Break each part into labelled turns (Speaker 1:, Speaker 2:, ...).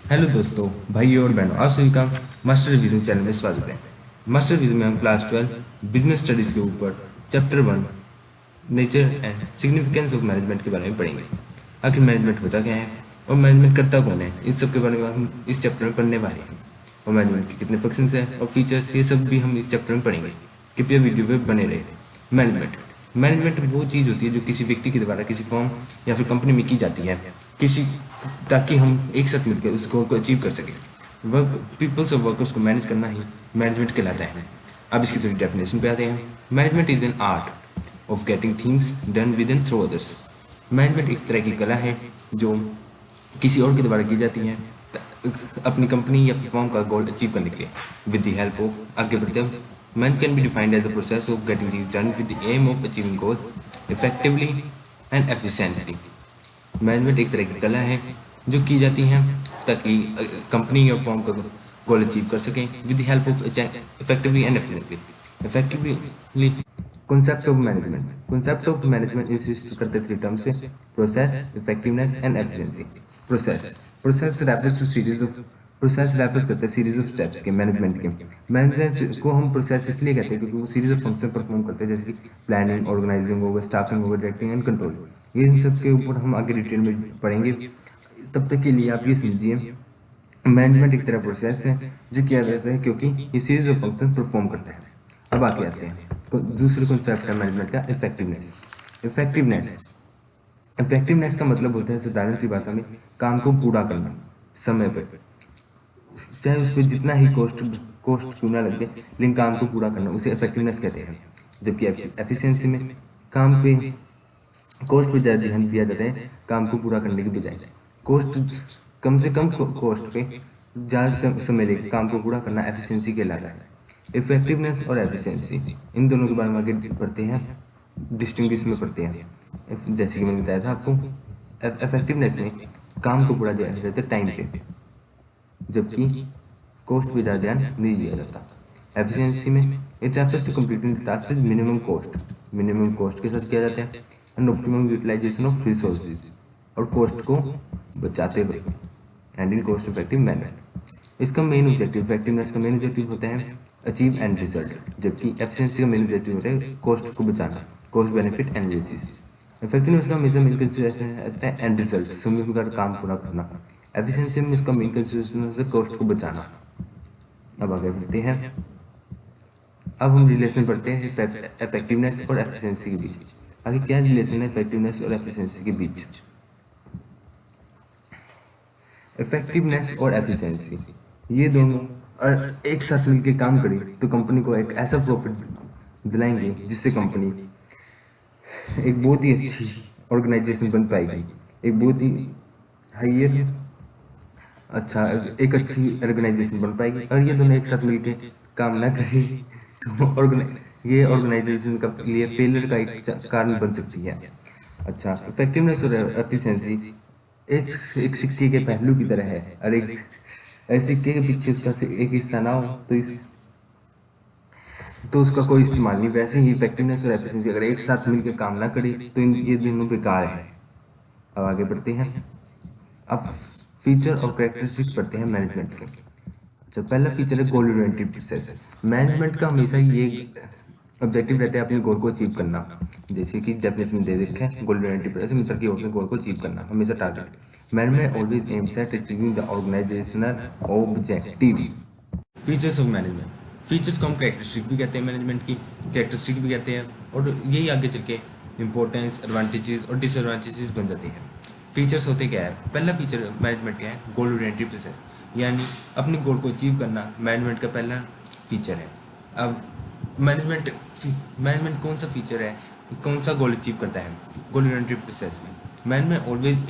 Speaker 1: Hello दोस्तों, भाइयों और बहनों, आप सभी का मास्टर रिवीजन चैनल में स्वागत है। मास्टर रिवीजन में हम क्लास 12 बिजनेस स्टडीज के ऊपर chapter 1 nature and significance of management के बारे में पढ़ेंगे। आखिर मैनेजमेंट होता क्या है और मैनेजमेंट करता कौन है, इस सब के बारे में हम इस चैप्टर में पढ़ने वाले हैं। और मैनेजमेंट के कितने फंक्शंस हैं और फीचर्स, ये सब भी हम इस चैप्टर में पढ़ेंगे। कृपया वीडियो पे बने रहे। मैनेजमेंट मैनेजमेंट वो चीज़ होती है जो किसी व्यक्ति के द्वारा किसी फॉर्म या फिर कंपनी में की जाती है, किसी ताकि हम एक साथ मिलकर उस गोल को अचीव कर सकें। वर्क पीपल्स और वर्कर्स को मैनेज करना ही मैनेजमेंट कहलाता है। अब इसकी थोड़ी डेफिनेशन पे आते हैं। Management is an art of getting things done with in through others. Management एक तरह की कला है जो किसी और के द्वारा की जाती है अपनी कंपनी या फॉर्म का गोल अचीव करने के लिए। विद द हेल्प ऑफ, आगे बढ़ते हैं, manage can be defined as a process of getting things done with the aim of achieving goal effectively and efficiently. Management एक तरह की कला है जो की जाती है ताकि कंपनी या फॉर्म का गोल अचीव कर सकें with the help of effectively and efficiently. Effectively concept of management insists करते थ्री टर्म्स से: process, effectiveness and efficiency. Process refers to series of process refers करते हैं सीरीज ऑफ स्टेप्स के management के। Management को हम प्रोसेस इसलिए कहते हैं क्योंकि वो सीरीज ऑफ फंक्शन परफॉर्म करते हैं, जैसे कि प्लानिंग, ऑर्गेनाइजिंग होगा, स्टाफिंग होगा, डायरेक्टिंग एंड कंट्रोल। ये इन सब के ऊपर हम आगे डिटेल में पढ़ेंगे। तब तक के लिए आप ये समझिए, मैनेजमेंट एक तरह प्रोसेस है जो किया जाता है क्योंकि ये सीरीज ऑफ फंक्शन परफॉर्म करता है। अब आगे आते हैं दूसरे कॉन्सेप्ट है मैनेजमेंट का, इफेक्टिवनेस। इफेक्टिवनेस इफेक्टिवनेस का मतलब होता है साधारण सी भाषा में काम को पूरा करना समय पर, चाहे उस पर जितना ही कॉस्ट क्यों ना लग जाए, लेकिन काम को पूरा करना उसे इफेक्टिवनेस कहते हैं। जबकि एफिशिएंसी में काम पे कॉस्ट पे ज़्यादा ध्यान दिया जाता है काम को पूरा करने के बजाय। कॉस्ट कम से कम कॉस्ट पे ज़्यादा समय लेकर काम को पूरा करना एफिशिएंसी कहलाता है। इफेक्टिवनेस और एफिशिएंसी, इन दोनों के बारे में आगे पढ़ते हैं, डिस्टिंग्विश में पढ़ते हैं। जैसे कि मैंने बताया था आपको, इफेक्टिवनेस में काम को पूरा दिया जाता है टाइम पे, जबकि कॉस्ट पे ज़्यादा ध्यान नहीं दिया जाता। एफिशिएंसी में it refers to completing task with minimum cost के साथ किया जाता है, and optimum utilisation of resources, और कॉस्ट को बचाते हुए, and in cost effective manner. इसका मेन ऑब्जेक्टिव, इफेक्टिवनेस का मेन ऑब्जेक्टिव होता है अचीव एंड रिजल्ट, जबकि एफिशिएंसी का मेन ऑब्जेक्टिव होता है कॉस्ट को बचाना, कॉस्ट बेनिफिट एनालिसिस। इफेक्टिवनेस का हमेशा मेन कंसिडरेशन होता है एंड रिजल्ट, समय पर काम पूरा करना। एफिशिएंसी में उसका मेन कंसिडरेशन है कॉस्ट को बचाना। अब आगे बढ़ते हैं, अब हम रिलेशन पढ़ते हैं इफेक्टिवनेस और एफिशिएंसी के बीच। आगे क्या रिलेशन है इफेक्टिवनेस और एफिशिएंसी के बीच? इफेक्टिवनेस और एफिशिएंसी, ये दोनों एक साथ मिलकर काम करें तो कंपनी को एक ऐसा प्रॉफिट दिलाएंगे जिससे कंपनी एक बहुत ही अच्छी ऑर्गेनाइजेशन बन पाएगी, एक बहुत ही हायर अच्छा एक अच्छी ऑर्गेनाइजेशन बन पाएगी। और ये दोनों एक साथ मिलकर काम ना करें तो ये ऑर्गेनाइजेशन का लिए फेलियर का एक कारण बन सकती है। अच्छा, इफेक्टिवनेस और एफिशिएंसी एक सिक्के के पहलू की तरह है, और एक सिक्के के पीछे उसका एक हिस्सा ना हो तो उसका कोई इस्तेमाल नहीं। वैसे ही इफेक्टिवनेस और एफिशिएंसी अगर एक साथ मिलकर काम ना करे तो ये दोनों बेकार है। अब आगे बढ़ते हैं, अब फीचर और कैरेक्टरिस्टिक पढ़ते हैं मैनेजमेंट के। अच्छा, पहला फीचर है गोल ओरिएंटेड प्रोसेस। मैनेजमेंट का हमेशा ये ऑब्जेक्टिव रहता है अपने गोल को अचीव करना, जैसे कि डेफिनेशन में दे रखा है, गोल ओरिएंटेड प्रोसेस मित्र की अपने गोल को अचीव करना हमेशा target. Management always aims at achieving the organisational objective. Features of management, features को हम कैरेक्टरिस्टिक भी कहते हैं, मैनेजमेंट की कैरेक्टरिस्टिक भी कहते हैं, और यही आगे चल के इंपॉर्टेंस, एडवांटेजेस और डिसएडवांटेजेस बन जाती है। फीचर्स होते क्या है? पहला फीचर मैनेजमेंट क्या है? गोल ओरिएंटेड प्रोसेस, यानी अपने गोल को अचीव करना मैनेजमेंट का पहला फीचर है। अब मैनेजमेंट कौन सा फीचर है, कौन सा गोल अचीव करता है गोल ओरिएंटेड प्रोसेस में? Management always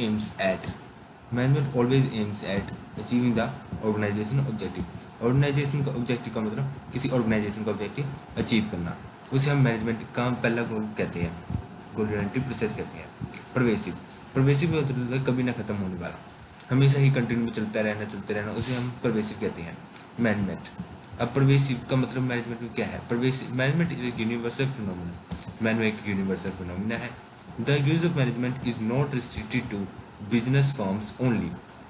Speaker 1: aims at achieving the organisation objective. Organisation का ऑब्जेक्टिव का मतलब किसी ऑर्गेनाइजेशन का ऑब्जेक्टिव अचीव करना, उसे हम मैनेजमेंट का पहला गोल कहते हैं, गोल ओरिएंटेड प्रोसेस कहते हैं। परवेसिव मतलब है कभी ना खत्म होने वाला, हमेशा ही कंटिन्यू में चलते रहना, उसे हम परवेसिव कहते हैं मैनेजमेंट। अब परवेसिव का मतलब मैनेजमेंट में क्या है? Pervasive management is a universal phenomena, management एक यूनिवर्सल फिनोमेना है। The use of management is not restricted to business forms only.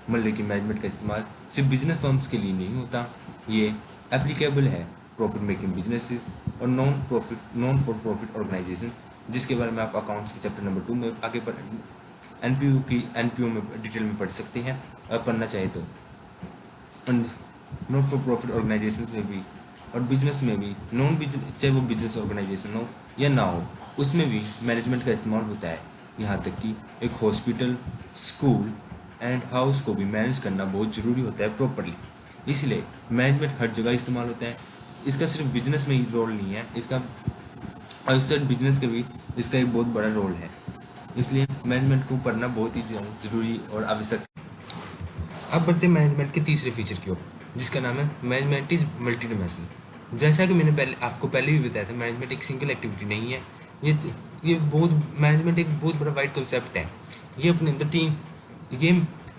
Speaker 1: मतलब कि मैनेजमेंट का इस्तेमाल सिर्फ बिजनेस फर्म्स के लिए नहीं होता, ये एप्लीकेबल है प्रॉफिट मेकिंग बिजनेसेस और नॉन फॉर प्रॉफिट ऑर्गेनाइजेशन, जिसके बारे में आप अकाउंट्स के चैप्टर नंबर 2 में आगे पर एनपीओ में डिटेल में पढ़ सकते हैं अगर पढ़ना चाहे तो। नॉन फॉर प्रॉफिट ऑर्गेनाइजेशन में भी और बिजनेस में भी चाहे वो बिजनेस ऑर्गेनाइजेशन हो या ना हो, उसमें भी मैनेजमेंट का इस्तेमाल होता है। यहाँ तक कि एक हॉस्पिटल, स्कूल एंड हाउस को भी मैनेज करना बहुत ज़रूरी होता है प्रॉपरली, इसलिए मैनेजमेंट हर जगह इस्तेमाल होता है। इसका सिर्फ बिजनेस में ही रोल नहीं है, इसका आउटसाइड बिजनेस के भी इसका एक बहुत बड़ा रोल है, इसलिए मैनेजमेंट को पढ़ना बहुत ही ज़रूरी और आवश्यक है। अब बढ़ते हैं मैनेजमेंट के तीसरे फीचर की ओर, जिसका नाम है मैनेजमेंट इज मल्टी डायमेंशनल। जैसा कि मैंने आपको पहले भी बताया था, मैनेजमेंट एक सिंगल एक्टिविटी नहीं है। ये बहुत मैनेजमेंट एक बहुत बड़ा वाइड कॉन्सेप्ट है। ये अपने अंदर ये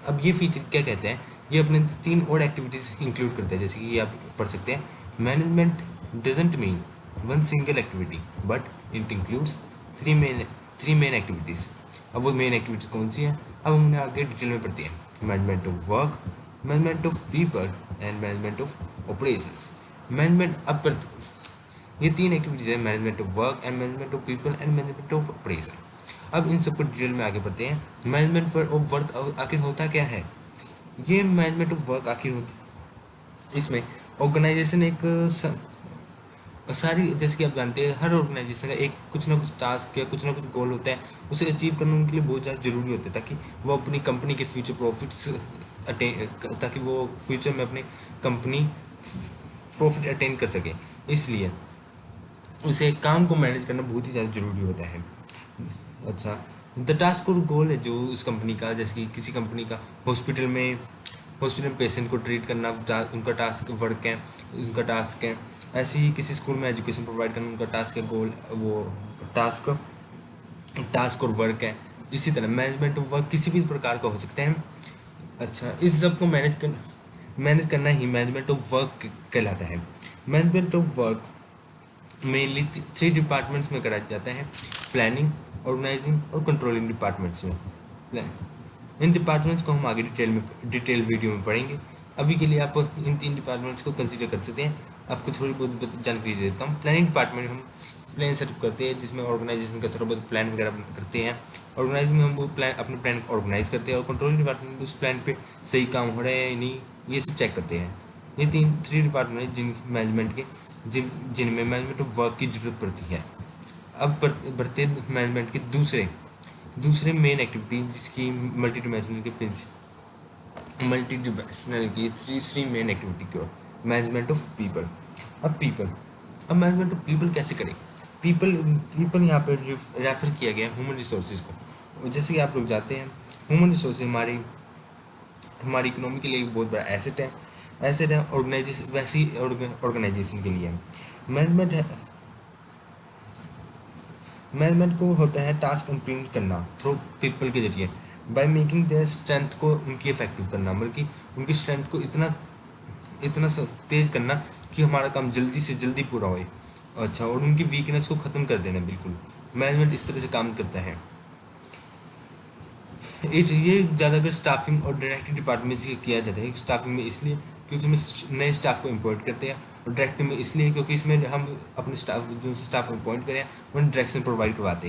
Speaker 1: अब ये फीचर क्या कहते हैं, ये अपने 3 और एक्टिविटीज़ इंक्लूड करता है। जैसे कि ये आप पढ़ सकते हैं, management doesn't mean one single activity but it includes three main activities. अब वो मेन एक्टिविटीज़ कौन सी हैं, अब हम उन्हें आगे डिटेल में पढ़ते हैं। Management of work, management of people and management of operations. Management अब ये 3 एक्टिविटीज़ है, management of work and management of people and management of operation. अब इन सबको डिटेल में आगे बढ़ते हैं। मैनेजमेंट ऑफ वर्क आखिर होता क्या है, ये मैनेजमेंट ऑफ वर्क आखिर होता, इसमें ऑर्गेनाइजेशन एक सारी, जैसे कि आप जानते हैं, हर ऑर्गेनाइजेशन का एक कुछ ना कुछ टास्क या कुछ ना कुछ गोल होता है, उसे अचीव करना उनके लिए बहुत ज़्यादा ज़रूरी होता है, ताकि वो अपनी कंपनी के फ्यूचर प्रॉफिट्स ताकि वो फ्यूचर में अपनी कंपनी प्रॉफिट अटेन कर सके। इसलिए उसे काम को मैनेज करना बहुत ही ज़्यादा ज़रूरी होता है। अच्छा, द टास्क और गोल है जो उस कंपनी का, जैसे कि किसी कंपनी का हॉस्पिटल में पेशेंट को ट्रीट करना उनका टास्क वर्क है, उनका टास्क है। ऐसे ही किसी स्कूल में एजुकेशन प्रोवाइड करना उनका टास्क है, गोल वो टास्क और वर्क है। इसी तरह मैनेजमेंट ऑफ वर्क किसी भी प्रकार का हो सकते हैं। अच्छा, इस सब को मैनेज करना ही मैनेजमेंट ऑफ वर्क कहलाता है। Management of work mainly 3 departments में कराया जाता है, प्लानिंग, ऑर्गेनाइजिंग और कंट्रोलिंग डिपार्टमेंट्स में। इन डिपार्टमेंट्स को हम आगे डिटेल वीडियो में पढ़ेंगे। अभी के लिए आप इन 3 डिपार्टमेंट्स को कंसीडर कर सकते हैं। आपको थोड़ी बहुत जानकारी दे देता हूँ। प्लानिंग डिपार्टमेंट हम प्लान सेटअप करते हैं, जिसमें ऑर्गेनाइजेशन का थोड़ा बहुत प्लान वगैरह करते हैं। ऑर्गेनाइज में हम वो अपने प्लान को ऑर्गेनाइज करते हैं, और कंट्रोलिंग डिपार्टमेंट उस प्लान पे सही काम हो रहा है या नहीं, ये सब चेक करते हैं। ये 3 डिपार्टमेंट जिन मैनेजमेंट के जिनमें मैनेजमेंट ऑफ वर्क की ज़रूरत पड़ती है। अब बढ़ते मैनेजमेंट के दूसरे मेन एक्टिविटी, जिसकी मल्टी डिमेंशनल की तीसरी मेन एक्टिविटी की ओर, मैनेजमेंट ऑफ पीपल। अब मैनेजमेंट ऑफ पीपल कैसे करें। पीपल यहाँ पर रेफर किया गया है ह्यूमन रिसोर्सेज को। जैसे कि आप लोग जानते हैं, ह्यूमन रिसोर्सेज हमारी इकोनॉमी के लिए एक बहुत बड़ा एसेट है ऑर्गेनाइजेशन, वैसी ऑर्गेनाइजेशन के लिए मैनेजमेंट को होता है टास्क कंप्लीट करना थ्रू पीपल के जरिए, बाय मेकिंग देयर स्ट्रेंथ को उनकी इफेक्टिव करना, बल्कि उनकी स्ट्रेंथ को इतना तेज करना कि हमारा काम जल्दी से जल्दी पूरा होए। अच्छा, और उनकी वीकनेस को ख़त्म कर देना। बिल्कुल मैनेजमेंट इस तरह से काम करता है। ये ज़्यादातर स्टाफिंग और डायरेक्टिव डिपार्टमेंट से किया जाता है। स्टाफिंग में इसलिए क्योंकि इसमें नए स्टाफ को इम्पोर्ट करते हैं, और डायरेक्टिव में इसलिए क्योंकि इसमें हम अपने स्टाफ इम्पोर्ट करें उन्हें डायरेक्शन प्रोवाइड कराते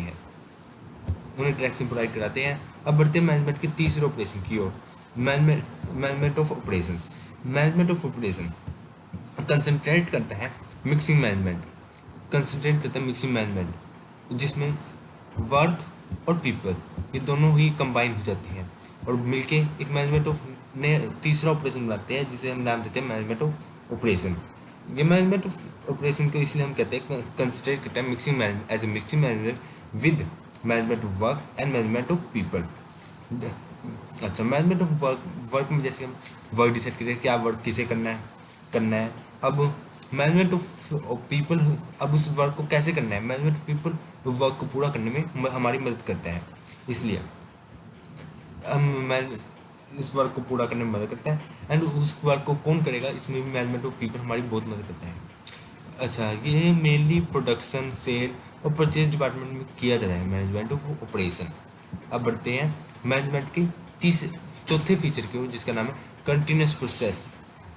Speaker 1: हैं। अब बढ़ते हैं मैनेजमेंट के तीसरे ऑपरेशन की ओर, management of operations. Management of operation concentrate करता है मिक्सिंग मैनेजमेंट, जिसमें वर्क और पीपल ये दोनों ही कंबाइन हो जाते हैं और मिलके एक मैनेजमेंट ऑफ तीसरा ऑपरेशन बनाते हैं, जिसे हम नाम देते हैं मैनेजमेंट ऑफ ऑपरेशन। ये मैनेजमेंट ऑफ ऑपरेशन को इसलिए हम कहते हैं कंसंट्रेट करता है mixing management with management of work and management of people. अच्छा, मैनेजमेंट ऑफ वर्क में जैसे हम वर्क डिसाइड करते हैं क्या वर्क किसे करना है। अब मैनेजमेंट ऑफ पीपल, अब उस वर्क को कैसे करना है। मैनेजमेंट ऑफ पीपल वर्क को पूरा करने में हमारी मदद करता है, इसलिए हम इस वर्क को पूरा करने में मदद करता है। एंड उस वर्क को कौन करेगा, इसमें भी मैनेजमेंट ऑफ पीपल हमारी बहुत मदद करता है। अच्छा, ये मेनली प्रोडक्शन, सेल और परचेज डिपार्टमेंट में किया जाता है मैनेजमेंट ऑफ ऑपरेशन। अब बढ़ते हैं मैनेजमेंट की चौथे फीचर की ओर, जिसका नाम है continuous process.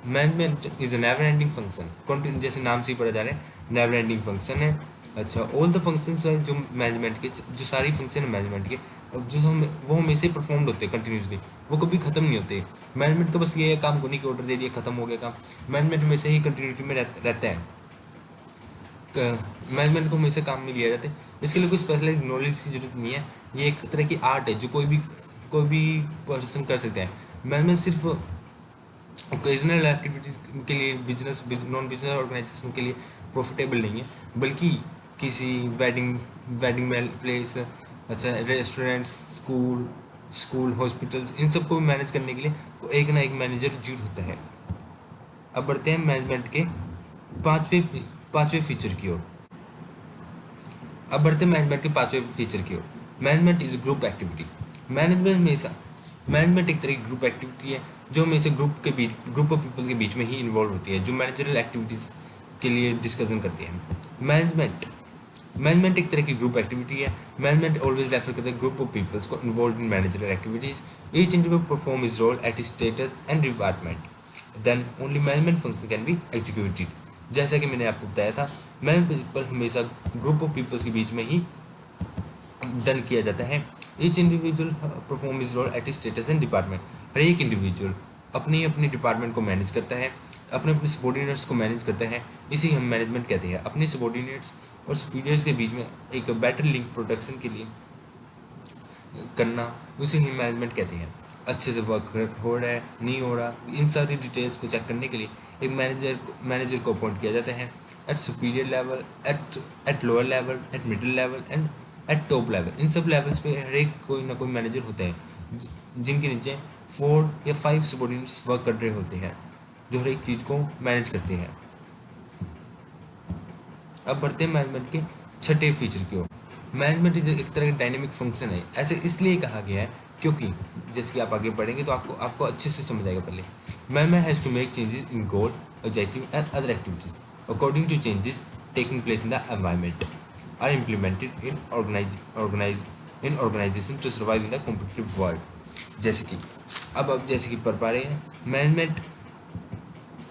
Speaker 1: Management is a never ending function. जैसे नाम से ही पढ़ा जा रहा है, नेवर एंडिंग फंक्शन है। अच्छा, ऑल द फंक्शंस है जो मैनेजमेंट के, जो सारी फंक्शन है मैनेजमेंट के, जो वो हमेशा ही परफॉर्म्ड होते हैं कंटिन्यूसली, वो कभी खत्म नहीं होते। मैनेजमेंट का बस ये है, काम को नहीं कि ऑर्डर दे दिया खत्म हो गया काम। मैनेजमेंट हमेशा ही कंटिन्यूटी में रहता है। मैनेजमेंट को हमेशा काम में लिया जाता है। इसके लिए कोई स्पेशलाइज नॉलेज की जरूरत नहीं है। ये एक तरह की आर्ट है जो कोई भी पर्सन कर सकता है। मैनेजमेंट सिर्फ ओकेजनल एक्टिविटीज़ के लिए, नॉन बिजनेस ऑर्गेनाइजेशन के लिए प्रॉफिटेबल नहीं है, बल्कि किसी वेडिंग प्लेस, अच्छा रेस्टोरेंट्स, स्कूल हॉस्पिटल्स, इन सबको मैनेज करने के लिए एक ना एक मैनेजर जरूर होता है। अब बढ़ते हैं मैनेजमेंट के पांचवें फीचर की ओर। Management is group activity. Management एक तरह की ग्रुप एक्टिविटी है जो हमेशा ग्रुप ऑफ पीपल के बीच में ही इन्वॉल्व होती है, जो मैनेजरल एक्टिविटीज के लिए डिस्कशन करती है। मैनेजमेंट एक तरह की ग्रुप एक्टिविटी है। मैनेजमेंट ऑलवेज रेफर करता है ग्रुप ऑफ पीपल्स को involve in managerial activities. Each individual perform his role at his status and department, then only management function can be executed. जैसा कि मैंने आपको बताया था, मैनेजमेंट प्रिंसिपल हमेशा ग्रुप ऑफ पीपल्स के बीच में ही डन किया जाता है। Each individual perform his role at status and department. हर एक इंडिविजुअल अपने अपने डिपार्टमेंट को मैनेज करता है, अपने अपने सबॉर्डिनेट्स को मैनेज करता है। इसी हम मैनेजमेंट कहते हैं। अपने सबॉर्डिनेट्स और सुपीरियर्स के बीच में एक बेटर लिंक प्रोटेक्शन के लिए करना, उसे ही मैनेजमेंट कहते हैं। अच्छे से वर्क हो रहा है नहीं हो रहा, इन सारी डिटेल्स को चेक करने के लिए एक मैनेजर को अपॉइंट किया जाता है। At superior level, at lower level, at middle level and at top level. इन सब लेवल्स पे हर एक कोई ना कोई मैनेजर होता है, जिनके नीचे 4 या 5 सबॉर्डिनेट्स वर्क कर रहे होते हैं, जो हर एक चीज़ को मैनेज करते हैं। अब बढ़ते हैं मैनेजमेंट के छठे फीचर की ओर। मैनेजमेंट इज एक तरह का डायनेमिक फंक्शन है। ऐसे इसलिए कहा गया है क्योंकि जैसे कि आप आगे बढ़ेंगे तो आपको अच्छे से समझ आएगा। पहले management has to make changes in goal, objective and other activities according to changes taking place in the environment are implemented in organisation to survive in the competitive world. जैसे कि अब जैसे कि पढ़ पा रहे हैं, मैनेजमेंट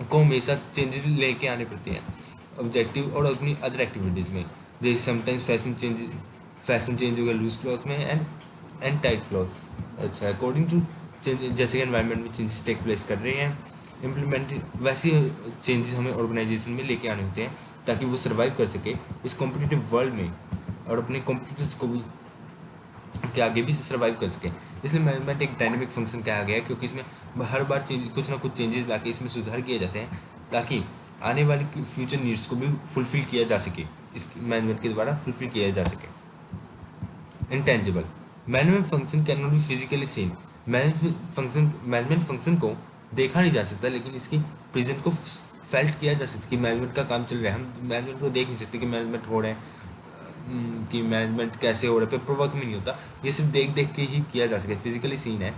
Speaker 1: को हमेशा चेंजेस लेके आने पड़ते हैं ऑब्जेक्टिव और अपनी अदर एक्टिविटीज़ में। जैसे समटाइम्स फैशन चेंज हो गया लूज क्लॉथ में एंड टाइट क्लॉथ। अच्छा, अकॉर्डिंग टू जैसे कि एनवायरनमेंट में चेंजेस टेक प्लेस कर रहे हैं, इम्प्लीमेंटेड वैसे चेंजेस हमें ऑर्गेनाइजेशन में लेके आने होते हैं ताकि वो सर्वाइव कर सके इस कॉम्पिटिटिव वर्ल्ड में और अपने कॉम्पिटिटर्स को भी के आगे भी सर्वाइव कर सके। इसलिए मैनेजमेंट एक डायनेमिक फंक्शन कहा गया है, क्योंकि इसमें हर बार कुछ ना कुछ चेंजेस लाके इसमें सुधार किए जाते हैं ताकि आने वाली फ्यूचर नीड्स को भी फुलफिल किया जा सके, इस मैनेजमेंट के द्वारा फुलफिल किया जा सके। Intangible management function can not be physically seen. Management function को देखा नहीं जा सकता, लेकिन इसकी प्रेजेंट को फेल्ट किया जा सकता है कि मैनेजमेंट का काम चल रहा है। हम मैनेजमेंट को देख नहीं सकते कि मैनेजमेंट हो रहा है, कि मैनेजमेंट कैसे हो रहा है, पेपर वर्क में नहीं होता। ये सिर्फ देख देख के ही किया जा सकता है, फिजिकली सीन है।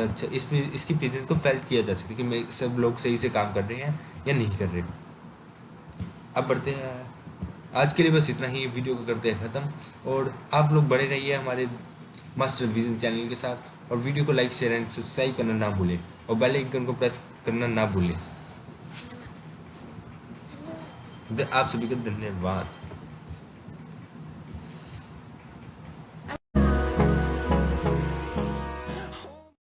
Speaker 1: अच्छा, इसकी प्रेजेंस को फेल्ट किया जा सकता है कि सब लोग सही से काम कर रहे हैं या नहीं कर रहे। अब बढ़ते हैं, आज के लिए बस इतना ही, वीडियो को करते हैं ख़त्म। और आप लोग बने रहिए हमारे मास्टर विजन चैनल के साथ, और वीडियो को लाइक शेयर एंड सब्सक्राइब करना ना भूलें, और बेल आइकन को प्रेस करना ना भूलें। आप सभी का धन्यवाद।